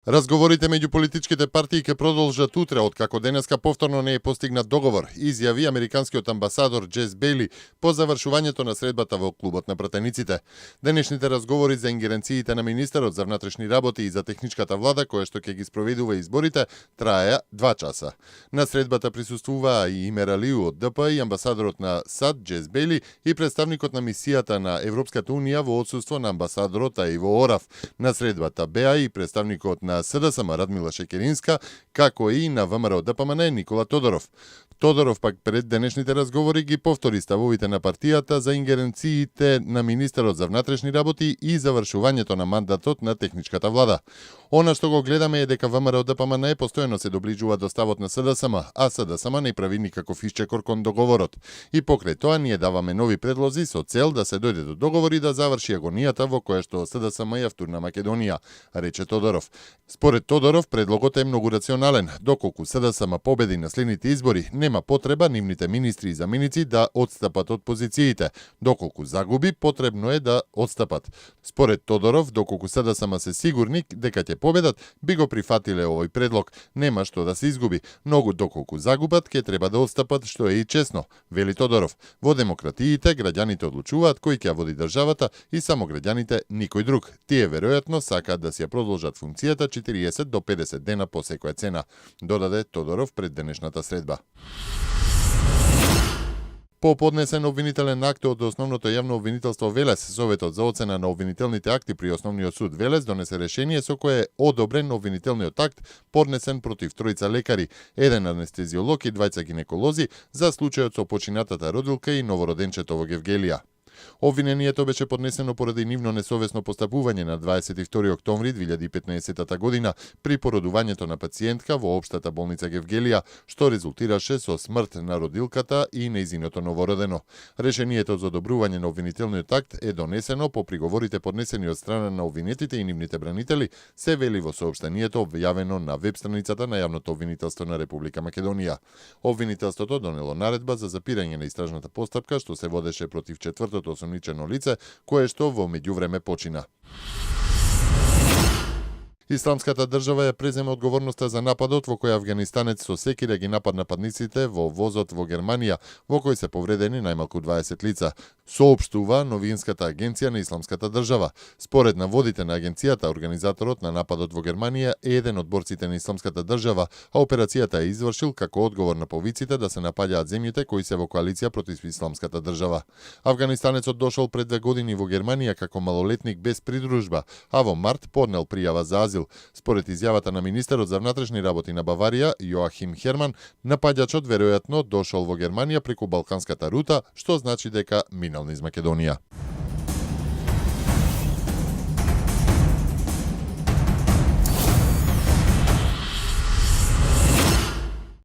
Разговорите меѓу политичките партии ќе продолжат утре, откако денеска повторно не е постигнат договор, изјави американскиот амбасадор Джес Бейли по завршувањето на средбата во клубот на пратениците. Денешните разговори за ингеренциите на министерот за внатрешни работи и за техничката влада, која што ќе ги спроведува изборите, траеа 2 часа. На средбата присуствуваа и Имер Алиу од ДП и амбасадорот на САД Джес Бейли и представникот на мисијата на Европската унија во отсуство на амбасадорот Иво Ораф. На средбата беа и представникот на СДСМ Радмила Шекеринска, како и на ВМРО ДПМН Никола Тодоров. Тодоров пак пред денешните разговори ги повтори ставовите на партијата за ингеренциите на министерот за внатрешни работи и завршувањето на мандатот на техничката влада. Она што го гледаме е дека ВМРО ДПМН постојано се доближува до ставот на СДСМ, а СДСМ не прави никаков исчекор кон договорот. И покрај тоа ние даваме нови предлози со цел да се дојде до договор и да заврши агонијата во која што СДСМ ја втурна Македонија, рече Тодоров. Според Тодоров, предлогот е многу рационален. Доколку СДСМ победи на следните избори, нема потреба нивните министри и заменици да одстапат од позициите. Доколку загуби, потребно е да одстапат. Според Тодоров, доколку СДСМ се сигурни дека ќе победат, би го прифатиле овој предлог. Нема што да се изгуби. Многу доколку загубат, ќе треба да одстапат, што е и честно, вели Тодоров. Во демократиите граѓаните одлучуваат кој ќе води државата и само граѓаните, никој друг. Тие веројатно сакаат да си ја продолжат функцијата 40 до 50 дена по секоја цена, додаде Тодоров пред денешната средба. По поднесен обвинителен акт од Основното јавно обвинителство Велес, Советот за оцена на обвинителните акти при Основниот суд Велес донесе решение со кое е одобрен обвинителниот акт поднесен против тројца лекари, еден анестезиолог и двајца гинеколози за случајот со починатата родилка и новороденчето во Гевгелија. Обвинението беше поднесено поради нивно несовесно постапување на 22 октомври 2015 година при породувањето на пациентка во општата болница Гевгелија, што резултираше со смрт на родилката и нејзиното новородено. Решението за одобрување на обвинителниот акт е донесено по приговорите поднесени од страна на обвинетите и нивните бранители, се вели во соопштението објавено на веб страницата на Јавното обвинителство на Република Македонија. Обвинителството донело наредба за запирање на истражната постапка што се водеше против четвртото осомничено лице, кое што во меѓувреме почина. Исламската држава ја презема одговорноста за нападот во кој афганистанец со секира ги нападна падниците во возот во Германија, во кој се повредени најмалку 20 лица, соопштува новинската агенција на Исламската држава. Според наводите на агенцијата, организаторот на нападот во Германија е еден од борците на Исламската држава, а операцијата е извршил како одговор на повиците да се напаѓаат земјите кои се во коалиција против Исламската држава. Афганистанецот дошол пред 2 години во Германија како малолетник без придружба, а во март поднел пријава за азил. Според изјавата на министерот за внатрешни работи на Баварија, Јоахим Херман, напаѓачот веројатно дошол во Германија преку балканската рута, што значи дека минал низ Македонија.